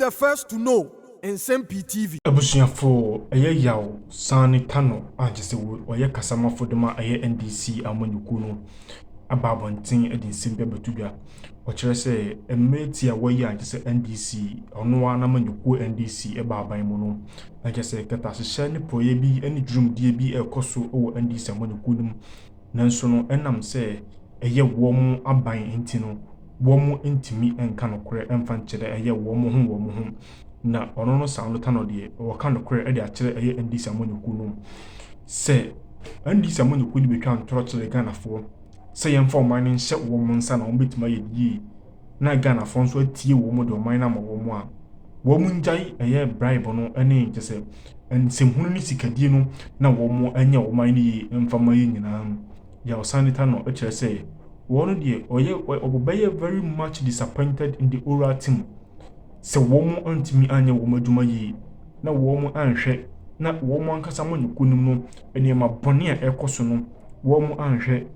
the first to know. Nsem-Pii TV. Abusuafo eye yaw sane tano ajese wo ye kasama fodema eye NDC amanyuku no ababonten edi nsempia betudwa o kire se emeti a woyi ajese NDC ono wa na manyuku NDC ebaban mu no ajese kata hye ne poye bi eni dwumdie bi ekoso wo NDC amanyuku num nanso no enam se eye wo mu aban enti no wo mu ntimi enka no kore emfa nkire eye wo mu ho na ono no sound tano de o kan kore e de akire eye NDC amanyuku no se NDC amanyuku ni betwa ntoro kire Ganafo se yemfa o man nhyɛ wo mu nsa na wo betima ye yi na Ganafo nso atie wo mu de o man na ma wo mu a wo mu njai eye bribe no ene nkese nsɛmhunu ni sikadie no na wo mu anya wo man ni mfa ma ye nyina ya osanita no akire se wo no de oye obobeye very much disappointed in the oral team se womu antimi anya wo madwuma yi na womu anhwe na womu ankasa manyuku nim no enema bone a ekoso no womu anhwe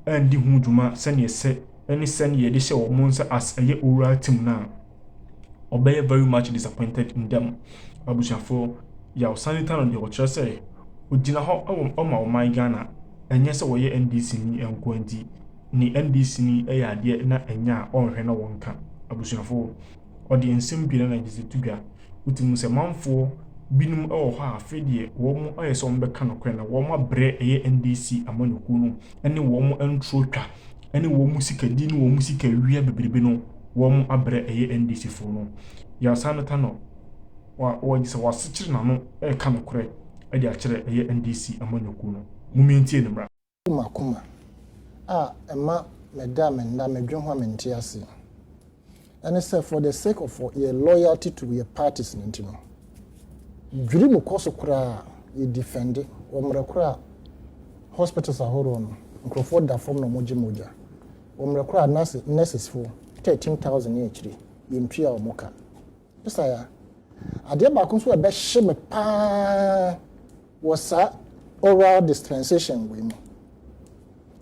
andi hu dwuma sene se eni sene ye de hye womu nsa as eye oral team na obey very much disappointed in them abushafo ya osanita no de okyere se ogina ho oma oman Ghana enye se wo ye NDC ni enkwanti ni NDC ni eyade na enya onhwe na wonka abushafo odi Nsem-Pii na Nigeria tudwa utimu se manfo binum ewo ho afedie wo mu ayeso mbeka no kwen na wo mu abre eye NDC amanyuku no ene wo mu antrotwa ene wo mu sikadi no wo mu sika wiya bebrebe no wo mu abre eye NDC fo no ya sanata no wa gise wasechire na no e ka no kore e de akire eye NDC amanyuku no mumientie ne mra kuma ema medam na medwon ho amenti ase. And say for the sake of your loyalty to your parties, Nintino. Dream koso kura you defend it, or mrakura hospitals are horon, Crawford da form no moja. Or mrakura nurses for 13,000 HD in Pia or Moka. Yes, I dear Bakun's were best shimmy pa was a oral dispensation with me.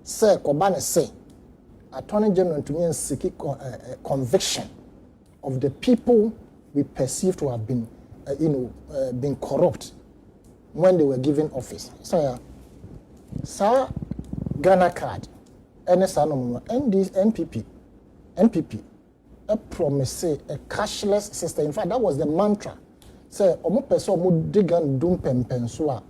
Sir Kobane say. Attorney General to me and seek conviction of the people we perceive to have been, been corrupt when they were given office. So, sir, Ghana card, NPP, a promise, a cashless system. In fact, that was the mantra. Say, omo person omo digan dum pensua.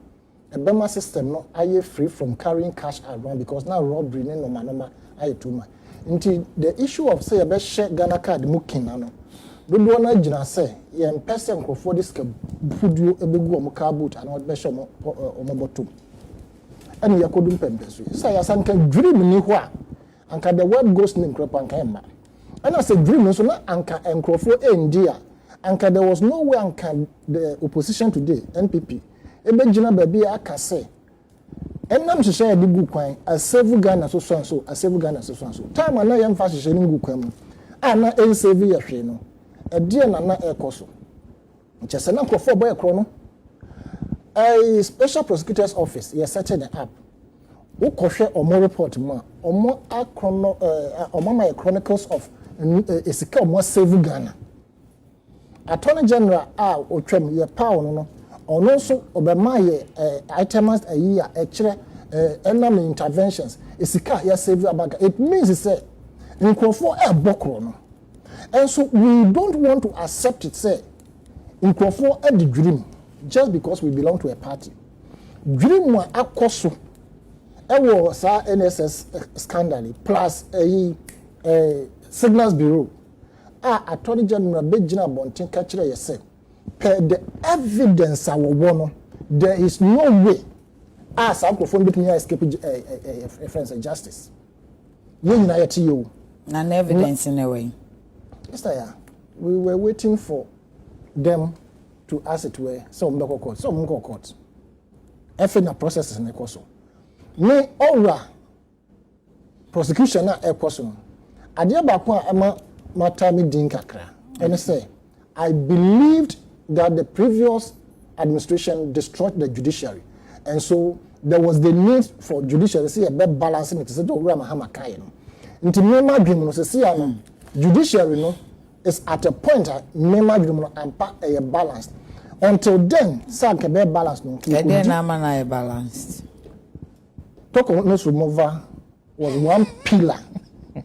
A Bema system no are free from carrying cash around because now robbery no manoma aye too much. Until the issue of say a share Ghana card mukin no. Don't wanna jina say ye person for this food you ebegu omo car boot and what be show omo bottom. And you could pensu. Say as can dream ni hwa. Anka the word goes name crop anka emma. And I say dream so na anka enkrofo endia. Anka there was no way anka the opposition today NPP ebe jina baby aka say enam hye de gu kwan a save Ghana so a save Ghana so time na yem fa hye ni gu kwan mu ana en save ye hwe no e de na ekoso nchese na nkofo boy ekro no a special prosecutor's office ye search the app wo kohwe omo report mu omo akrono omo my chronicles of esika omo save Ghana Attorney General otwam ye pawo no ono so obema ye items a year ekire enam interventions esika ya save abaga. It means say nkofo bokro no and so we don't want to accept it say nkofo the dream just because we belong to a party dream wa akoso ewo sa NSS scandal plus signals bureau Attorney General Bejina Bontin kachire ye say per the evidence there is no way as a microphone between escape a friends of justice. When I tell you, none evidence in a way. Yes, we were waiting for them to ask it where some local courts, some local courts. Effing processes in the course. Me aura prosecution na a person. Adia bakwa ama matami dinkakra. And say, I believed that the previous administration destroyed the judiciary. And so there was the need for judiciary to see a better balancing it. So don't worry, Mahama Kaino. Into me, my dream was to see judiciary, no, is at a point member and a balanced. Until then, some can be balanced. No, then I'm balanced. Tokeness remover was one pillar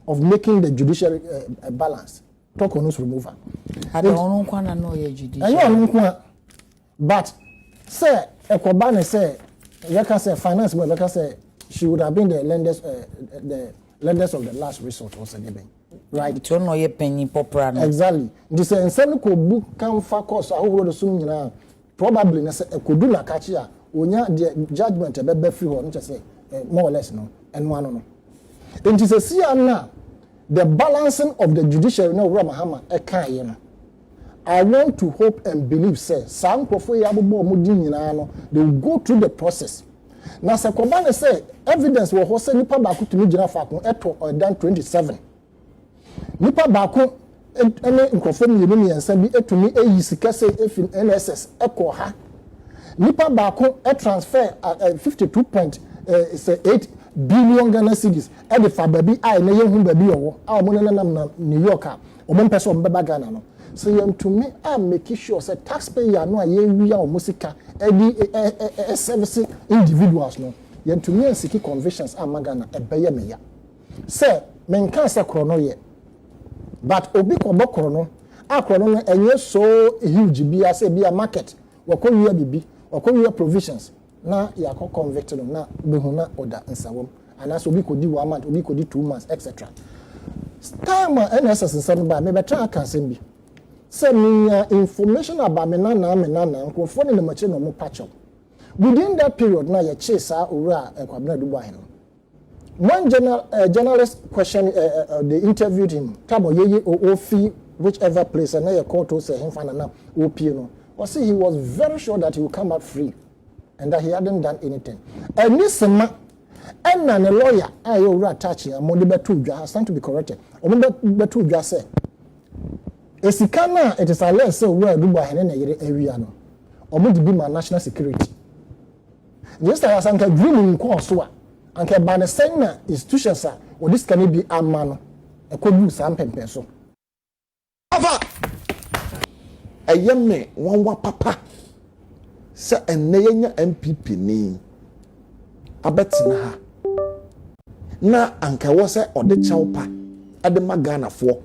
of making the judiciary balanced. Tokeness remover. I don't know your judiciary. I know, but say Ekobane say, like I say, finance, but like I say, she would have been the lenders of the last resort or something. Right? You don't know your penny popra. Exactly. This Nsem book can focus. I will assume now probably na say could do na catch ya. Onya the judgment a be free one just say more or less no and one no. Then it is a now the balancing of the judiciary no Ramahama e kan ye no. I want to hope and believe say some profo ya bobo mo di nyina no they will go through the process. Na se Kobane say evidence wo ho say nipa ba ko tumi gina fa ko eto odan 27. Nipa ba ko ene nkofo mi yenu miensa bi etumi eyi sika say efin NSS eko ha. Nipa ba ko e transfer 52.8 billion Ghana cedis e de fa baby ai na yehu baby owo a mo nenam na New York a o mo pese o beba Ghana no. So you to me I'm making sure say taxpayer no aye wi a o musika e servicing individuals no you to me seek convictions amagana e beye me ya say men kan say kro no ye but obi ko bokro no akro no enye so huge bia say bia market wakowie bibi wakowie provisions na ya ko convict no na behu na order nsawom anaso obi ko di 1 month obi ko di 2 months etc. Time NSS nsam ba me betra aka sem bi say me information about me na nkofo ne mache no mo patch within that period na ya chase owura Kwabena Dubai no one journalist question they interviewed him tabo ye ofi whichever place and na call to say him fana na op no was he was very sure that he would come out free and that he hadn't done anything and this man and a lawyer ayo owura attach him mo de betu dwa has to be corrected o mo betu dwa say esikana it is alleged say owura Dubai na yere area no o mo de be my national security just as I'm dreaming course wa anke ba na sena institutions a o this can be amano e ko du sam pempen so ava ayemme wonwa papa se eneyenya MPP ni abetina ha na anke wo se ode chawpa ade magana fo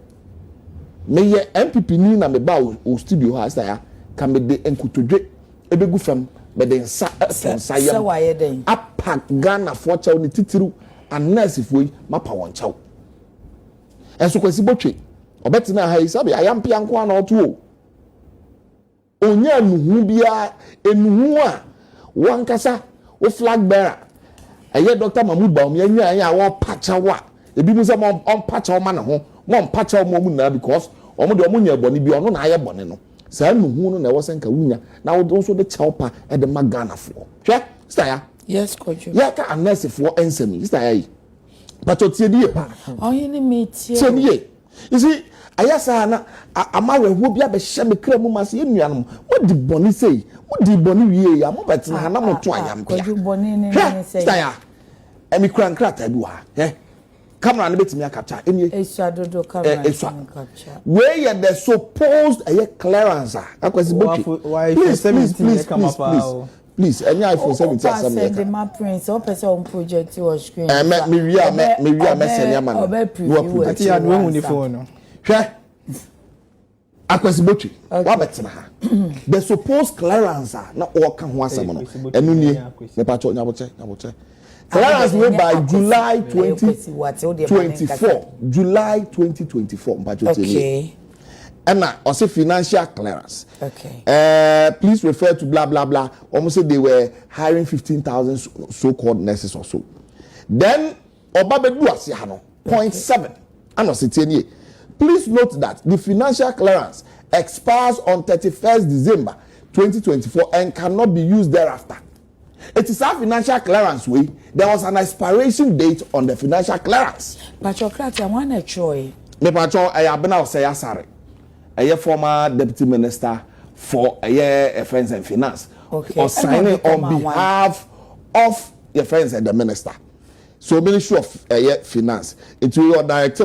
meye MPP ni na me ba o studio ha ya ka me de enkutodwe ebegu fam me de nsa yam waye den apa Ghana fo chaw ni titiru anase fo yi mapa won chaw enso kwasi botwe obetina ha yi sabe ayampia nko ana oto o onya nuhu bia enuhu a wankasa o flag bearer eye Dr. Mahmoud Baum ya nyaa ya wo pachawa ebi mu se mo on pachawa ma ne ho mo on pachawa mo mu na because omo de omo nya boni bi ono na aye boni no sa nuhu no na wo senka wunya na wo so de chawpa e de magana fo hwe sister ya yes coach ya ka anese fo ensem sister ya yi but o tie die pa oyin ni me tie you see ayasa na amawe ho bia be hye me kra mu ma se enuanom mo di boni sei mo di boni wie ya mo betina ha na mo to ayampia coach boni ni sei sister ya emi kra ta bi wa camera na betimi capture enie esuadodo camera capture where you the supposed clearance akwasi botwe please any iPhone 17 asem send my prince o person on project was screen me wi send ya man no ati ya no hu ni phone no hwe akwasi botwe wa betina ha the supposed clearance na o ka ho asem no enu nie me pa cho nyaboche clearance made by July 2024 July 2024 okay and also financial clearance. Okay. Please refer to blah blah blah. Almost said they were hiring 15,000 so-called nurses or so. Then Obabedu Asiano 0.7. And also please note that the financial clearance expires on 31st December 2024 and cannot be used thereafter. It is our financial clearance way. There was an expiration date on the financial clearance. But your clerk, I want to try. Me pacho ayabena say asare. A former deputy minister for Finance and Finance, okay. or signing on behalf of your friends and the minister. So Ministry of Finance, it will direct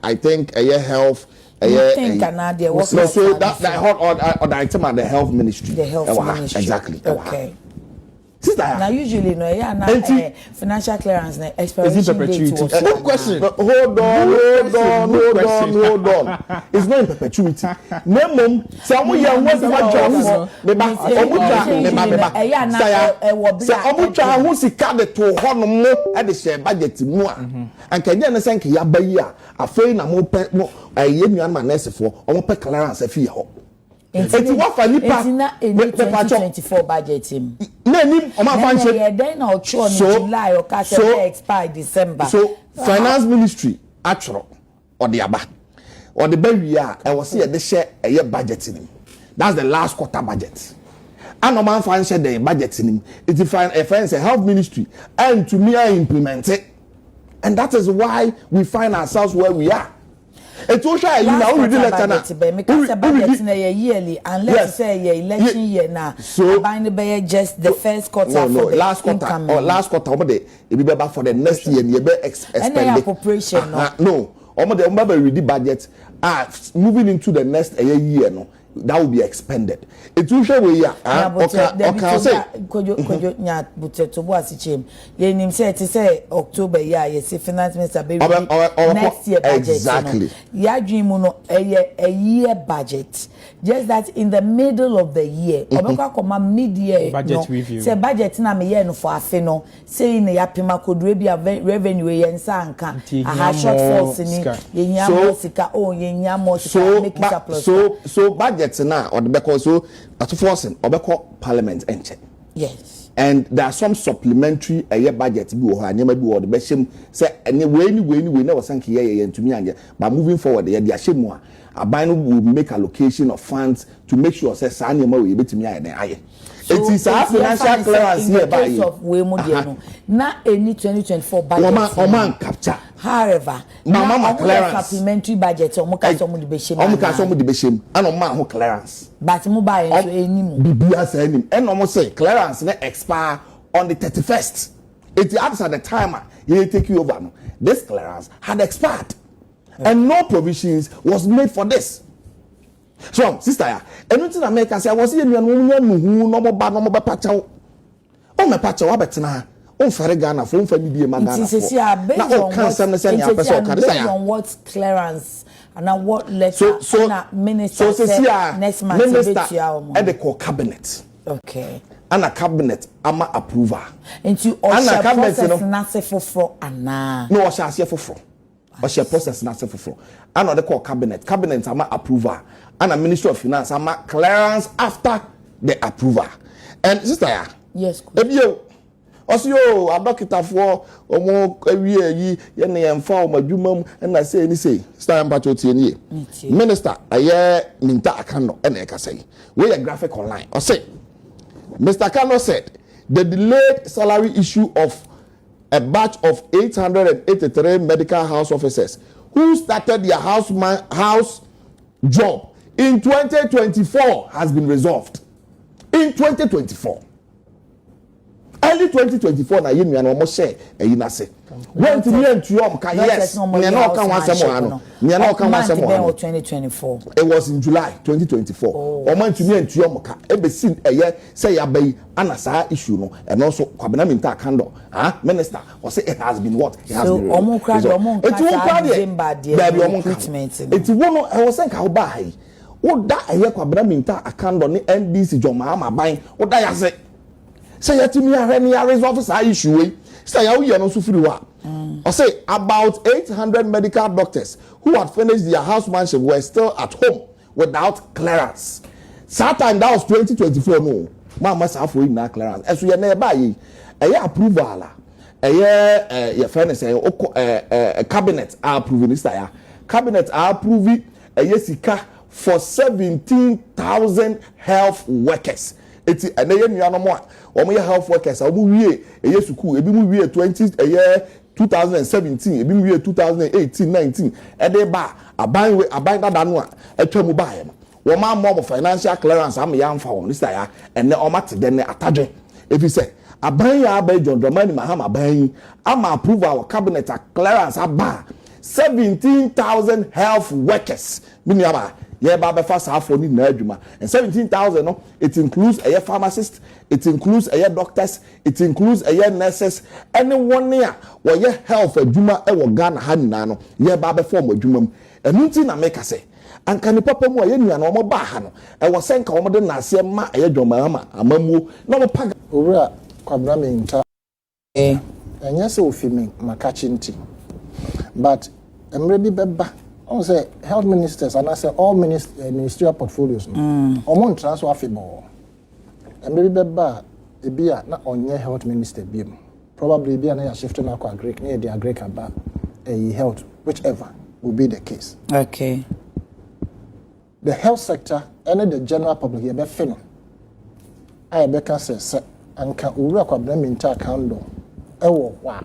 I think Health think Canada was so that hot or the item at the health ministry. The health ministry. Exactly. Okay. Sister. Now usually no, yeah, now financial clearance, expiration date was good question. Hold on. It's not in perpetuity. Minimum, some young ones want jobs. Omucha who si card to hono at the share budget more. And can you understand ya baya afei na mo pe mo ayenu man nurse for omo pe clearance afi ho. Enti what for nipa 2024 budget him. Na ni o ma fan che. Then na ocho July or expire December. So finance ministry atro or the aba or the baby a e was here the share a year budget him. That's the last quarter budget. And no man fan share the budget him. It define a friend say health ministry and to me I implement it. And that is why we find ourselves where we are. It will show you now we letter na. Because the budget na yearly unless say your election year na. So bind the just the first quarter for the last quarter or last quarter omo dey e be back for the next year you be expend the appropriation no omo dey read budget moving into the next year no that will be expended. It will show we are okay say kojo nya buteto bo asichem ye nim say it say October year you see finance minister be next year budget exactly ya dream no a year budget just that in the middle of the year obekwa koma mid year budget review say budget na me year no for afi no say na ya pema kodure bia revenue ye nsa anka aha shortfalls ni ye nya mo sika ye nya mo sika make it surplus so budget now or the because so at forcing obeko parliament enche. Yes. And there are some supplementary a year budget bi wo ha nyama bi wo the beshim say any way na wasanki ye ntumi anje but moving forward ye dia shemu a aban will make allocation of funds to make sure say sa nyama we betumi aye den aye. It is our financial clearance here by you. Na any 2024 budget. Oman capture. However, mama clearance supplementary budget omuka so mu di behim. Omuka so mu di behim. And oman ho clearance. But mu buy so enim. Bibia say enim. And omo say clearance na expire on the 31st. It happens at the time you take you over no. This clearance had expired. And no provisions was made for this. So, sister, anything America say I was here no mo ba pacha. O me pacha wa betina. O fere Ghana fo mfa ni bie ma Ghana. Based on what clearance and what letter and minister next month minister at the cabinet. Okay. And a cabinet ama approval. Into all process na se foforo ana. No, o sha se foforo. O sha process na se foforo. And the call cabinet ama approval. And a Ministry of Finance ama clearance after the approval. And sister, yes, ebio also yo adokita for omo awie yi ye ne yemfa o madwuma mu na say ni say sister mpacho tie ni minister aye minta akano na e ka say we a graphic online or say Mr. Kano said the delayed salary issue of a batch of 883 medical house officers who started their house job in 2024 has been resolved. In 2024. Early 2024 na yenu no mo share eyi na se. When to me and you ka yes. Me na oka wansem ano. Me na oka wansem ano. 2024. It was in July 2024. O man to me and you ka e be sin eye say ya bay ana sa issue no and also kwabena minta kando. Minister or say it has been what? It has been. So omo kra omo nka December there recruitment. It won I was saying ka oba hai. Wo da eye kwabena minta akando ni NDC joma ama ban. Wo da ya say say yetimi ahwe ni resolve sa issue we say ya wo no so free wa or say about 800 medical doctors who had finished their housemanship were still at home without clearance. That time that was 2024 no mama sa for na clearance eso ye na e ba yi approval la your friend say cabinet are approving this ya cabinet are approving sika for 17,000 health workers. It's a nuano more or health workers. I will be a year school, a be 2017, a be 2018, 19, and they buy a buy that one, a term buy him. One more financial clearance, I'm a young for this year, and then automatic then attach. If you say, I buy your John Dramani Mahama buying, I'm approve our cabinet clearance, I buy 17,000 health workers miniaba ye ba be fa sa afọ ni na adwuma and 17,000 no it includes a pharmacist, it includes a doctors, it includes a nurses, anyone here where ye health adwuma e wo Ghana ha nyina no ye ba be form adwuma mu enu nti na make say anka ni papa mu aye nua no mo ba ha no e wo senka wo de na ase ma aye dwoma amamuo na mo paga owura kwabra me nta enye se ofimi makachi nti but emre bi beba on say health ministers and I say all ministerial portfolios on transfer fibo emre bi beba e bia na onye health minister bi probably bia na ya shift na kwa agric na the agric aba health whichever will be the case. Okay. The health sector and the general public here be fino I be can say anka owura kwabra minta kando ewo wa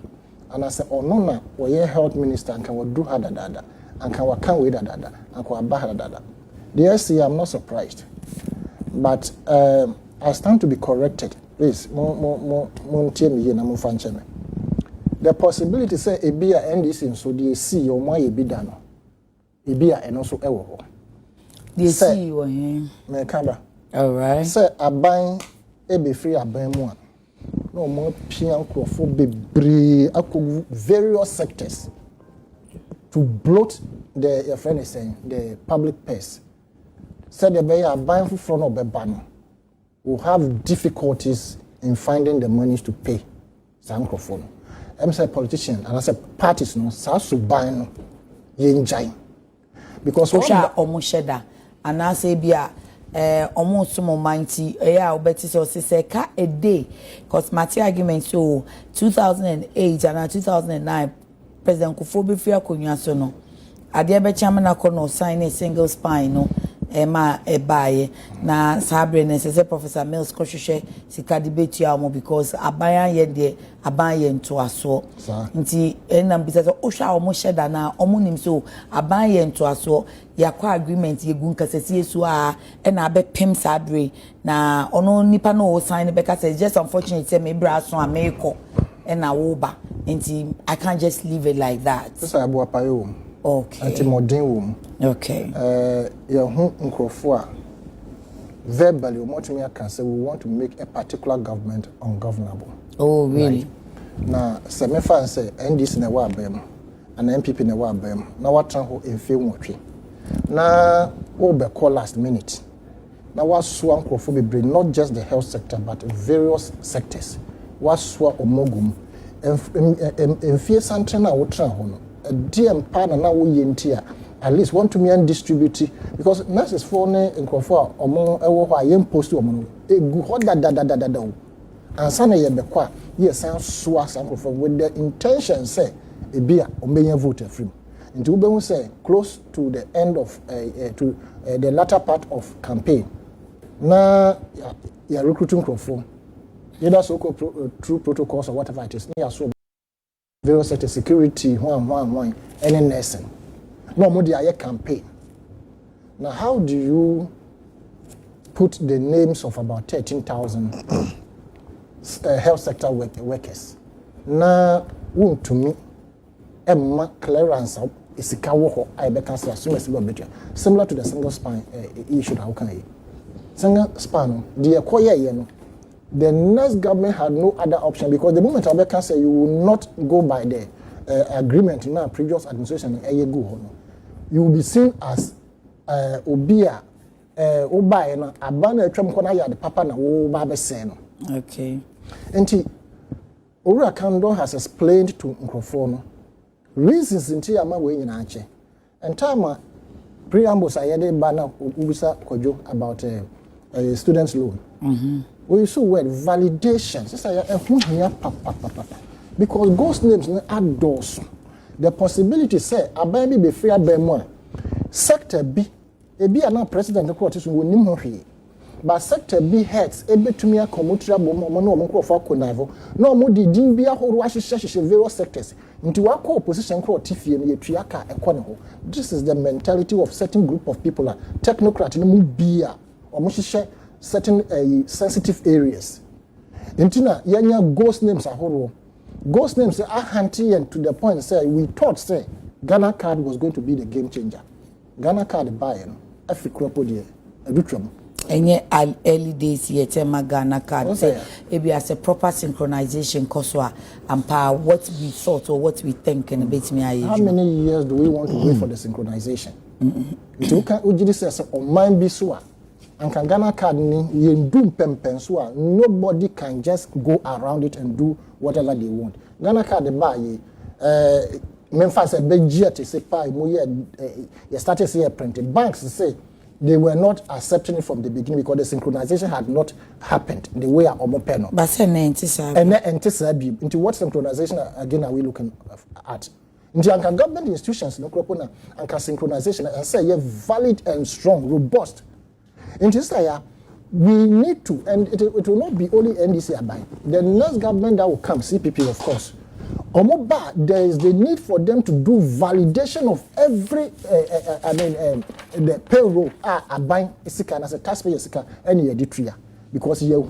and I say ono na we health minister anka we do hadadada anka we kan we dadada anka we ba hadadada. The SC I'm not surprised, but I stand to be corrected. Please mo ntie me here na mo fa nche me. The possibility say ebia NDC so the see o mo ye bi da no ebia eno so ewo ho the see you here me kaba all right say aban e be free aban mu a no mo pian crofo bebre akọ various sectors to bloat the your friend is saying the public purse said the bay aban for no be ban will have difficulties in finding the monies to pay some crofo no I'm say politicians and I say parties no sa so ban no ye njai because what omo sheda and I say bia omo sumo manti a obeti so say ka a day cause mati argument so 2008 and 2009 President Kufuor free akonwa so no ade be chairman akono sign a single spine no ema ebaye na sabre ne say Professor Mills kohwehwe sika debate ya mo because aban ye de aban ye nto aso nti enam bisa so ohwa omo sheda na omo nim so aban ye nto aso yakwa agreement ye gun kasesi esu a na be pem sabre na ono nipa no sign be kase just unfortunate say me bra so ameko na wo ba nti I can't just leave it like that. This I bo apayo. Okay. Anti modern wom. Okay. Your hu nkrofo a verbally what me can say we want to make a particular government ungovernable. Oh really? Right? Na se me fan say NDC na wa abem and MPP na wa abem na wa tran ho emfe nwotwe. Na wo be call last minute. Na wa so nkrofo be bring not just the health sector but various sectors. Wa so omogum emfe santre na wo tran ho no a DM partner now we yentia at least want to me and distribute because nurses for ne nkofo omo ewo ho ayem post omo egu ho da and sana ye be kwa ye san so asankofo with the intention say e bia omenya vote free into ube hu say close to the end of the latter part of campaign na ya recruiting crofo either so through protocols or whatever it is na so various sector security one any nursing no more the campaign. Now how do you put the names of about 13,000 health sector workers na won to me emma clearance isika wo ho I be can say as soon as better similar to the single spine issue how can I single spine the acquire no. The next government had no other option because the moment I can say you will not go by the agreement in our previous administration, you will be seen as Obia, Oba, and Abana Trump Kona the Papa na Oba Sen. Okay. And Ura Kando has explained to Nkrofono reasons in Tiama way in Ache. And Tama preambles I had a banner Ubisa Kojo about a student's loan. We saw word validation. Because ghost names are those. The possibility say a baby be free by more. Sector B, a be an president of court will name but sector B heads a bit to me a commuter no for Conavo, no more did be a whole wash various sectors into a co-opposition court Tiffy and Triaka and Conoho. This is the mentality of certain group of people, technocrat in Mubia or Mushisha. Certain sensitive areas. Intina yanya ghost names are horror. Ghost names are hunting to the point say we thought say Ghana card was going to be the game changer. Ghana card buying every crop there a dutram. Any early days here, Tema Ghana card. Say, maybe as a proper synchronization, Koswa, and power what we thought or what we think and a bit me. How many years do we want to wait for the synchronization? You can Ujidi says on mine be so. And can Ghana card you do pempensua. Nobody can just go around it and do whatever they want. Ghana card the buy Memphis a big jet to say pie you started say printing. Banks say they were not accepting it from the beginning because the synchronization had not happened the way I almost pen. But say into what synchronization again are we looking at? Into government institutions no crop and synchronization and say valid and strong, robust. Into say we need to, and it will not be only NDC abide. The next government that will come, CPP of course. There is the need for them to do validation of every, the payroll buying as a taxpayer any editria because you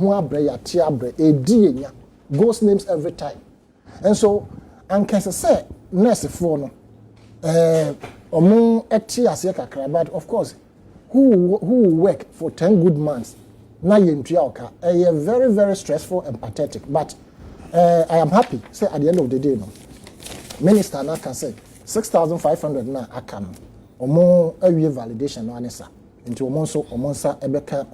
ghost names every time, and so and can say next for no, but of course, who work for 10 good months now you very very stressful and pathetic, but. I am happy. Say at the end of the day, no. Minister now can say 6,500 na akam. Omo validation no anesa. Into omo so omo sa ebeka